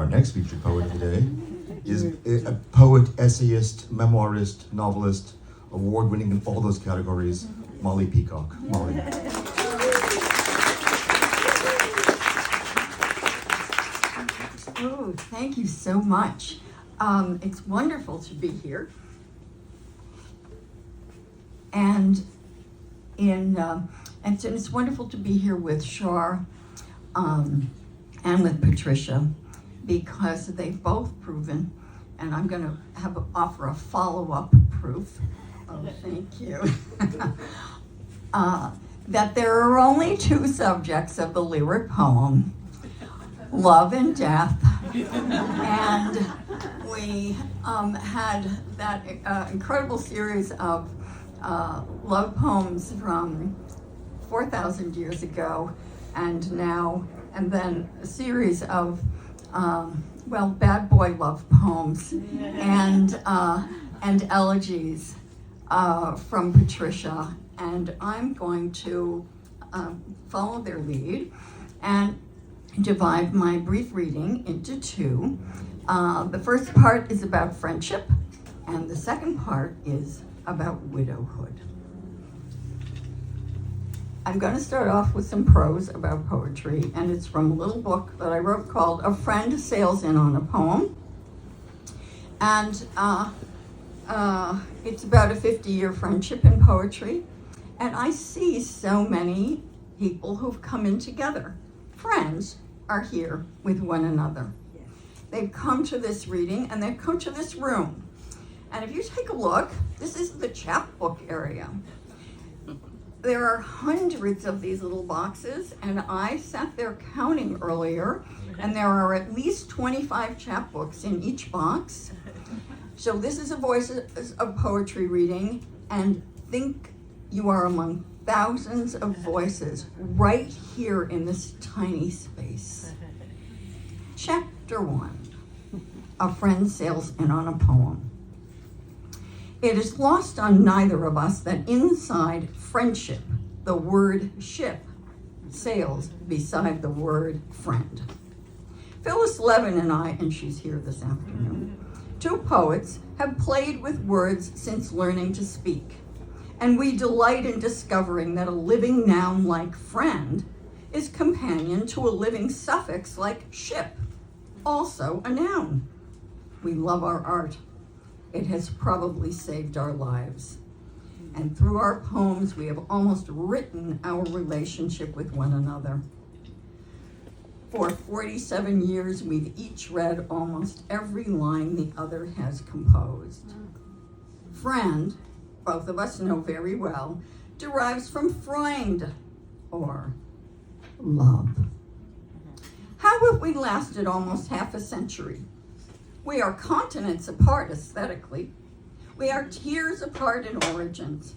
next featured poet of the day is a poet, essayist, memoirist, novelist, award-winning in all those categories, Molly Peacock. Molly. Oh, thank you so much. It's wonderful to be here. And it's wonderful to be here with Shar and with Patricia, because they've both proven, and I'm going to offer a follow-up proof. Oh, thank you. That there are only two subjects of the lyric poem: love and death. And we had that incredible series of love poems from 4,000 years ago, and then a series of bad boy love poems and elegies from Patricia. And I'm going to follow their lead and divide my brief reading into two. The first part is about friendship, and the second part is about widowhood. I'm going to start off with some prose about poetry, and it's from a little book that I wrote called A Friend Sails In on a Poem. And it's about a 50-year friendship in poetry. And I see so many people who've come in together. Friends are here with one another. They've come to this reading, and they've come to this room. And if you take a look, this is the chapbook area. There are hundreds of these little boxes, and I sat there counting earlier, and there are at least 25 chapbooks in each box. So this is a Voices of Poetry reading, and think you are among thousands of voices right here in this tiny space. Chapter 1, A Friend Sails In on a Poem. It is lost on neither of us that inside friendship, the word ship sails beside the word friend. Phillis Levin and I, and she's here this afternoon, two poets, have played with words since learning to speak. And we delight in discovering that a living noun like friend is companion to a living suffix like ship, also a noun. We love our art. It has probably saved our lives. And through our poems, we have almost written our relationship with one another. For 47 years, we've each read almost every line the other has composed. Friend, both of us know very well, derives from Freund, or love. How have we lasted almost half a century? We are continents apart aesthetically. We are tears apart in origins.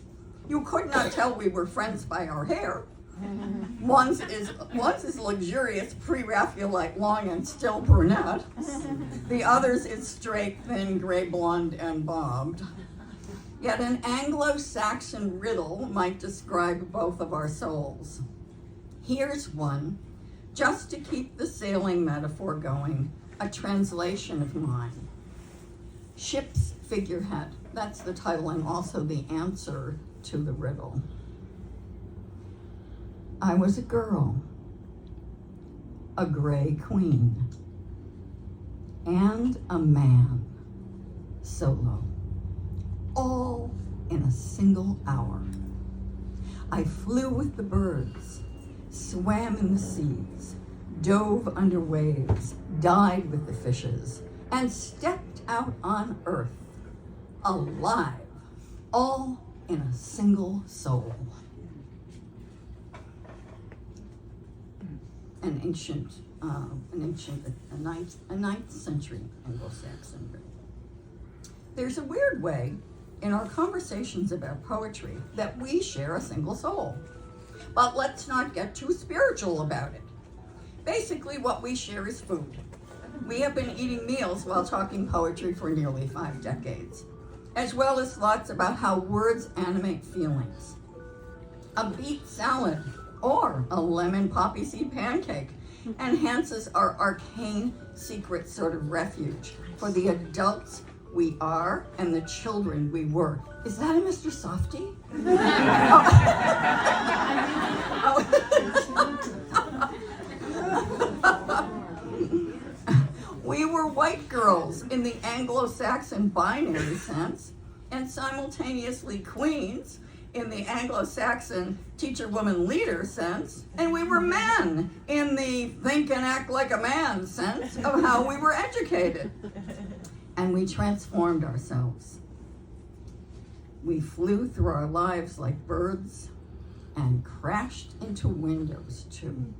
You could not tell we were friends by our hair. One's is luxurious pre-Raphaelite long and still brunette. The other's is straight, thin, gray blonde and bobbed. Yet an Anglo-Saxon riddle might describe both of our souls. Here's one, just to keep the sailing metaphor going, a translation of mine. Ship's figurehead, that's the title and also the answer to the riddle. I was a girl, a gray queen, and a man, solo, all in a single hour. I flew with the birds, swam in the seas, dove under waves, died with the fishes, and stepped out on earth, alive, all in a single soul. A 9th century Anglo-Saxon. There's a weird way in our conversations about poetry that we share a single soul. But let's not get too spiritual about it. Basically, what we share is food. We have been eating meals while talking poetry for nearly 5 decades, as well as thoughts about how words animate feelings. A beet salad or a lemon poppy seed pancake enhances our arcane secret sort of refuge for the adults we are and the children we were. Is that a Mr. Softy? We were white girls in the Anglo-Saxon binary sense, and simultaneously queens in the Anglo-Saxon teacher, woman, leader sense, and we were men in the think and act like a man sense of how we were educated. And we transformed ourselves. We flew through our lives like birds and crashed into windows too.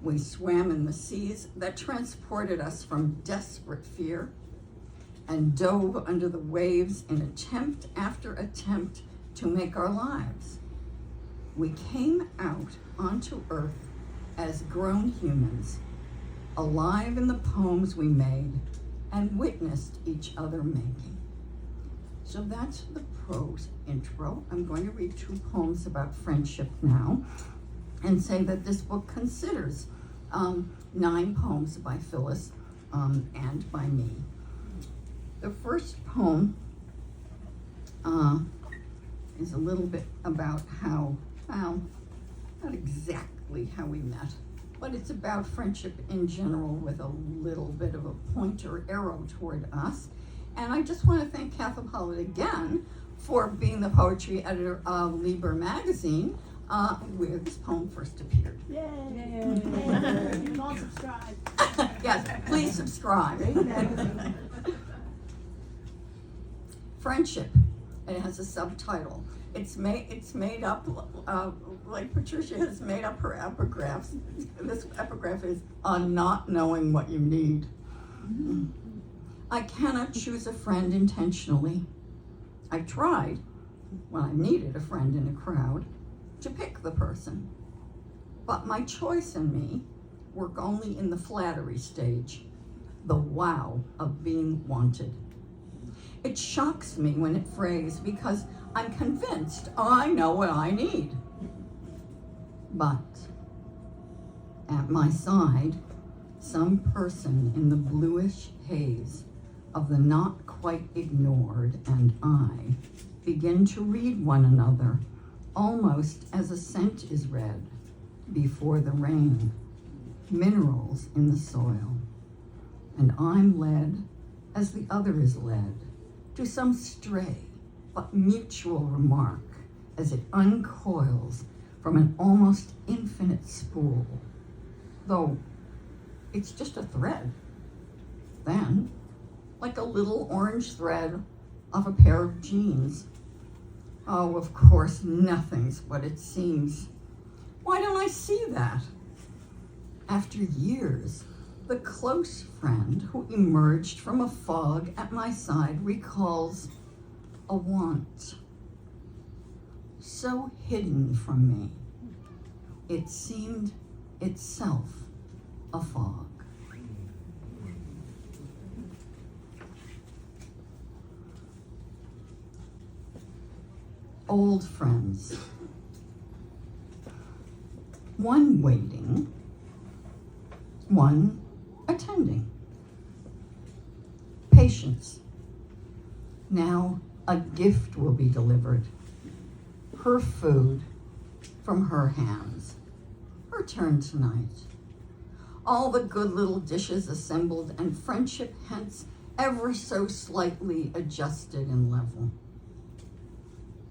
We swam in the seas that transported us from desperate fear and dove under the waves in attempt after attempt to make our lives. We came out onto earth as grown humans, alive in the poems we made and witnessed each other making. So that's the prose intro. I'm going to read 2 poems about friendship now and say that this book considers 9 poems by Phillis and by me. The first poem is a little bit about how, well, not exactly how we met, but it's about friendship in general with a little bit of a pointer arrow toward us. And I just want to thank Kathy Pollitt again for being the poetry editor of Liber magazine, where this poem first appeared. Yay! You all subscribe. Yes, please subscribe. Friendship. It has a subtitle. It's made up, like Patricia has made up her epigraphs. This epigraph is on not knowing what you need. I cannot choose a friend intentionally. I tried, when I needed a friend in a crowd, to pick the person. But my choice and me work only in the flattery stage, the wow of being wanted. It shocks me when it frays because I'm convinced I know what I need. But at my side, some person in the bluish haze of the not quite ignored and I begin to read one another almost as a scent is read before the rain, minerals in the soil. And I'm led as the other is led to some stray but mutual remark as it uncoils from an almost infinite spool, though it's just a thread. Then, like a little orange thread off a pair of jeans. Oh, of course, nothing's what it seems. Why don't I see that? After years, the close friend who emerged from a fog at my side recalls a want so hidden from me, it seemed itself a fog. Old friends. One waiting, one attending. Patience. Now a gift will be delivered. Her food from her hands. Her turn tonight. All the good little dishes assembled and friendship hence ever so slightly adjusted and level.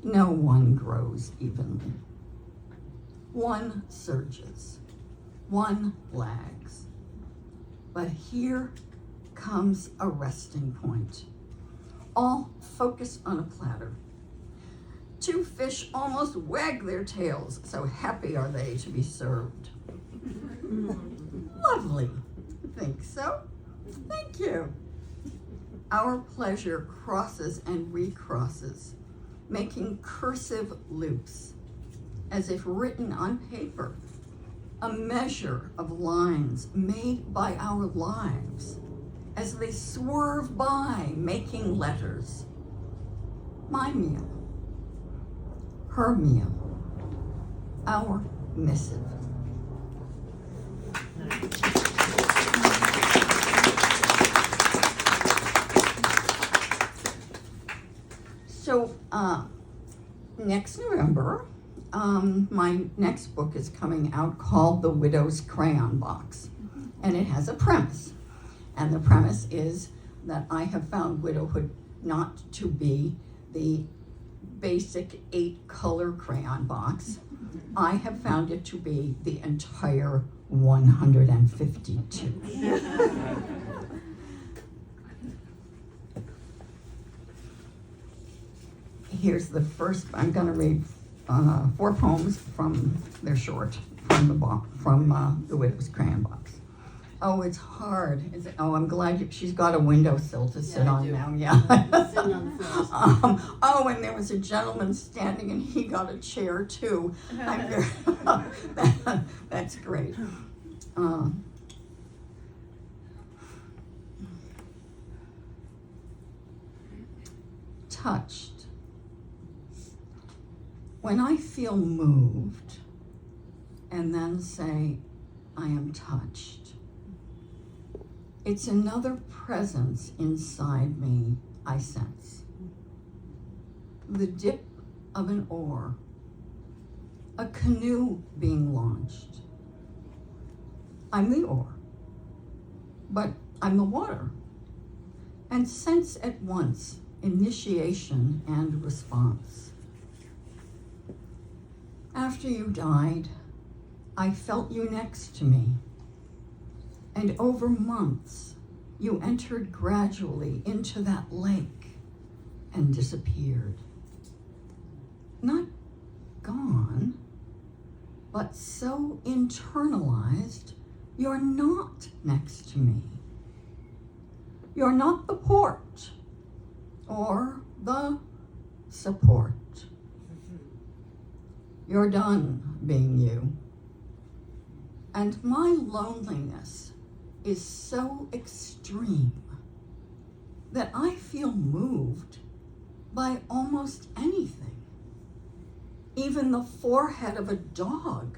No one grows evenly. One surges, one lags. But here comes a resting point. All focus on a platter. 2 fish almost wag their tails, so happy are they to be served. Lovely. Think so? Thank you. Our pleasure crosses and recrosses, making cursive loops, as if written on paper, a measure of lines made by our lives as they swerve by, making letters. My meal, her meal, our missive. So, next November, my next book is coming out called The Widow's Crayon Box. And it has a premise. And the premise is that I have found widowhood not to be the basic 8-color crayon box. I have found it to be the entire 152. Here's the first. I'm going to read 4 poems from. They're short from the Widow's Crayon Box. Oh, it's hard. I'm glad she's got a windowsill to sit on now. Yeah. Sitting on the floor. And there was a gentleman standing, and he got a chair too. That's great. Touched. When I feel moved and then say, I am touched, it's another presence inside me I sense. The dip of an oar, a canoe being launched. I'm the oar, but I'm the water, and sense at once initiation and response. After you died, I felt you next to me, and over months, you entered gradually into that lake and disappeared. Not gone, but so internalized, you're not next to me. You're not the port or the support. You're done being you. And my loneliness is so extreme that I feel moved by almost anything. Even the forehead of a dog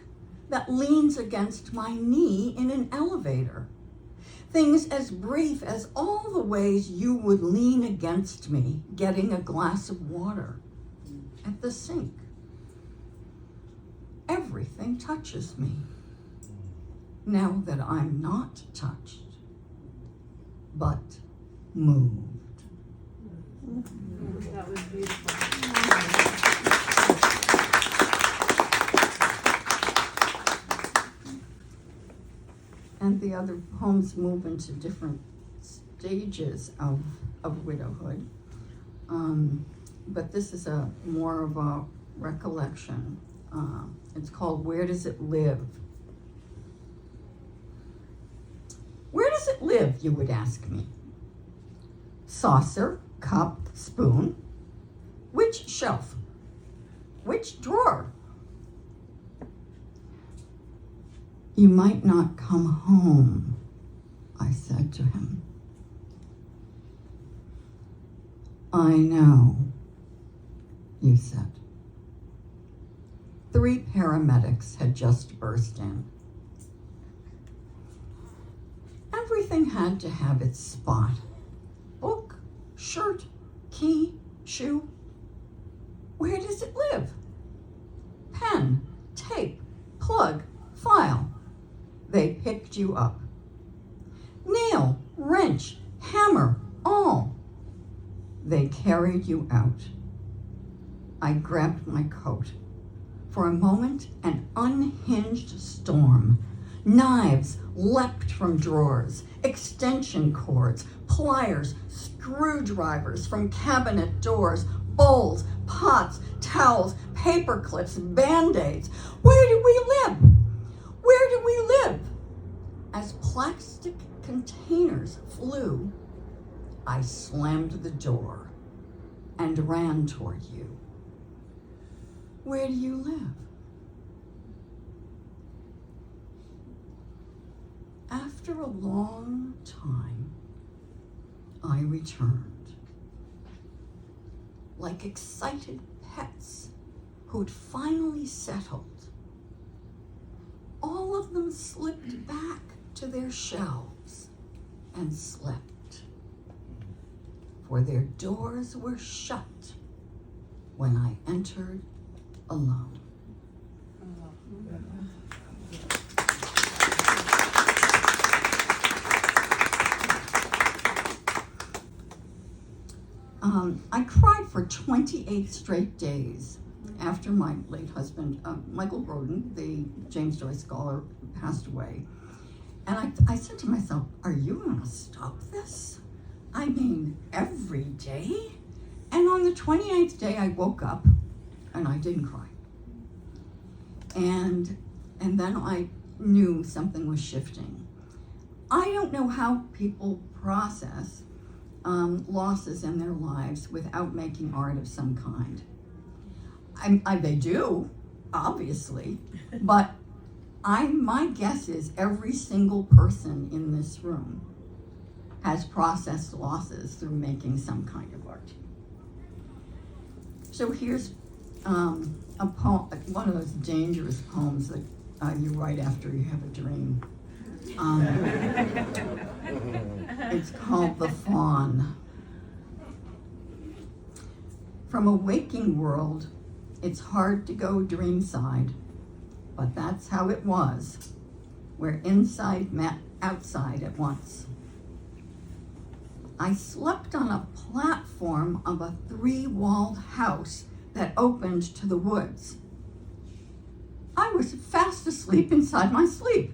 that leans against my knee in an elevator. Things as brief as all the ways you would lean against me getting a glass of water at the sink. Everything touches me now that I'm not touched, but moved. That was beautiful. And the other poems move into different stages of widowhood. But this is more of a recollection. It's called Where Does It Live? Where does it live, you would ask me? Saucer, cup, spoon. Which shelf? Which drawer? You might not come home, I said to him. I know, you said. 3 paramedics had just burst in. Everything had to have its spot. Book, shirt, key, shoe. Where does it live? Pen, tape, plug, file. They picked you up. Nail, wrench, hammer, all. They carried you out. I grabbed my coat. For a moment, an unhinged storm. Knives leapt from drawers, extension cords, pliers, screwdrivers from cabinet doors, bowls, pots, towels, paper clips, Band-Aids. Where do we live? Where do we live? As plastic containers flew, I slammed the door and ran toward you. Where do you live? After a long time, I returned, like excited pets who'd finally settled. All of them slipped back to their shelves and slept, for their doors were shut when I entered alone. I cried for 28 straight days after my late husband, Michael Groden, the James Joyce scholar, passed away. And I said to myself, are you going to stop this? I mean, every day? And on the 28th day, I woke up and I didn't cry. And then I knew something was shifting. I don't know how people process losses in their lives without making art of some kind. They do, obviously, but my guess is every single person in this room has processed losses through making some kind of art. So here's a poem, one of those dangerous poems that you write after you have a dream. It's called The Fawn. From a waking world, it's hard to go dreamside, but that's how it was, where inside met outside at once. I slept on a platform of a 3-walled house that opened to the woods. I was fast asleep inside my sleep.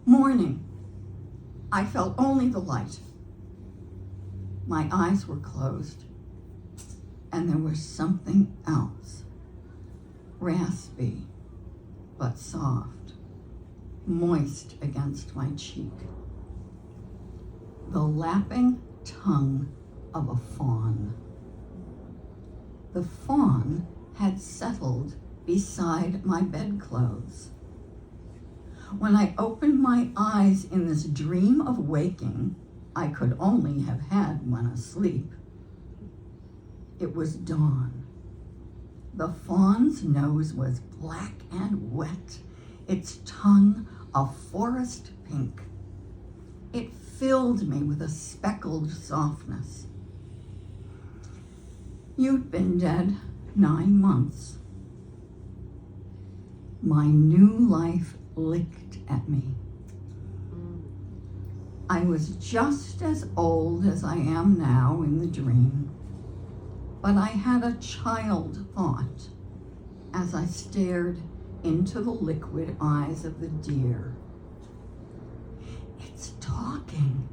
Morning, I felt only the light. My eyes were closed, and there was something else, raspy but soft, moist against my cheek. The lapping tongue of a fawn. The fawn had settled beside my bedclothes. When I opened my eyes in this dream of waking, I could only have had when asleep. It was dawn. The fawn's nose was black and wet, its tongue a forest pink. It filled me with a speckled softness. You'd been dead 9 months. My new life licked at me. I was just as old as I am now in the dream, but I had a child thought as I stared into the liquid eyes of the deer. It's talking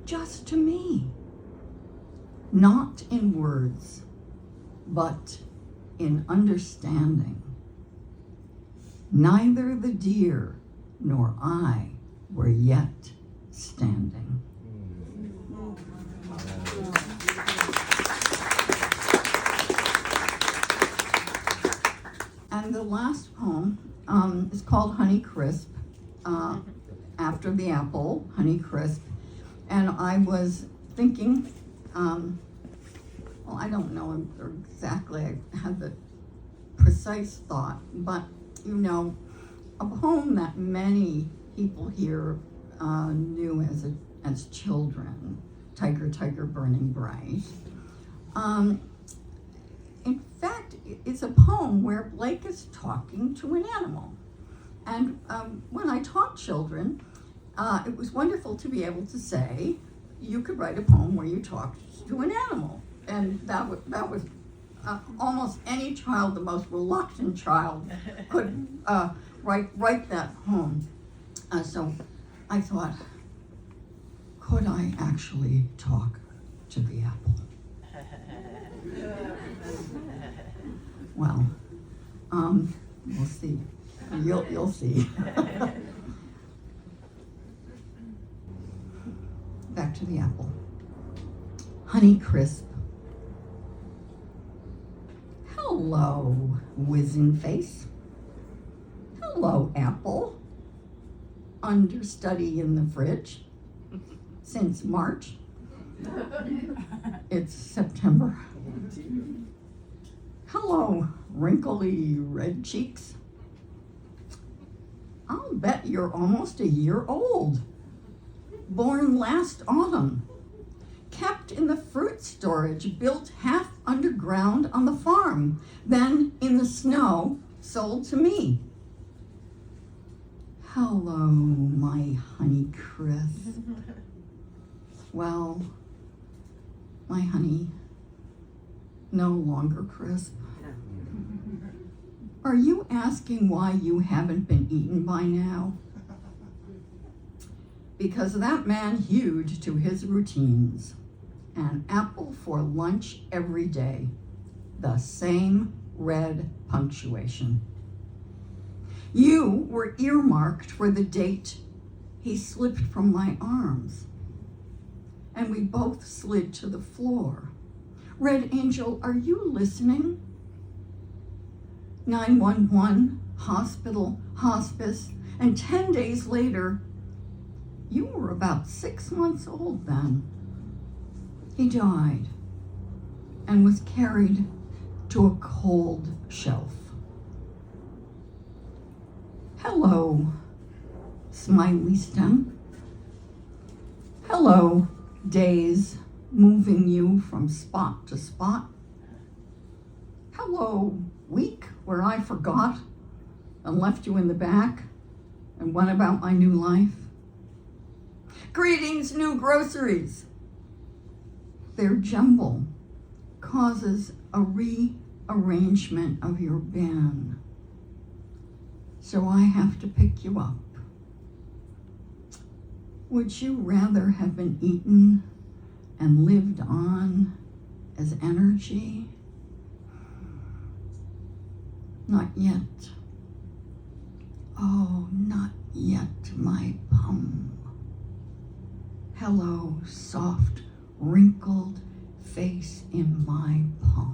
just to me, not in words, but in understanding. Neither the deer nor I were yet standing. And the last poem is called Honey Crisp, after the apple, Honey Crisp. And I was thinking, well, I don't know exactly, I had the precise thought, but you know, a poem that many people here knew as children, Tiger, Tiger, Burning Bright. In fact, it's a poem where Blake is talking to an animal. And when I taught children, it was wonderful to be able to say, you could write a poem where you talked to an animal. And that was almost any child, the most reluctant child, could write that poem. So I thought, could I actually talk to the apple? Well, we'll see. You'll see. Back to the apple. Honey Crisp. Hello, wizen face. Hello, apple. Understudy in the fridge. Since March. It's September. Hello, wrinkly red cheeks. I'll bet you're almost a year old. Born last autumn. Kept in the fruit storage, built half underground on the farm, then in the snow, sold to me. Hello, my honey crisp. Well, my honey, no longer crisp. Are you asking why you haven't been eaten by now? Because that man hewed to his routines. An apple for lunch every day. The same red punctuation. You were earmarked for the date he slipped from my arms. And we both slid to the floor. Red Angel, are you listening? 911, hospital, hospice, and 10 days later, you were about 6 months old then. He died and was carried to a cold shelf. Hello, smiley stem. Hello, days moving you from spot to spot. Hello, week where I forgot and left you in the back and went about my new life. Greetings, new groceries. Their jumble causes a rearrangement of your bin. So I have to pick you up. Would you rather have been eaten and lived on as energy? Not yet. Oh, not yet, my pum. Hello, soft, wrinkled face in my palm.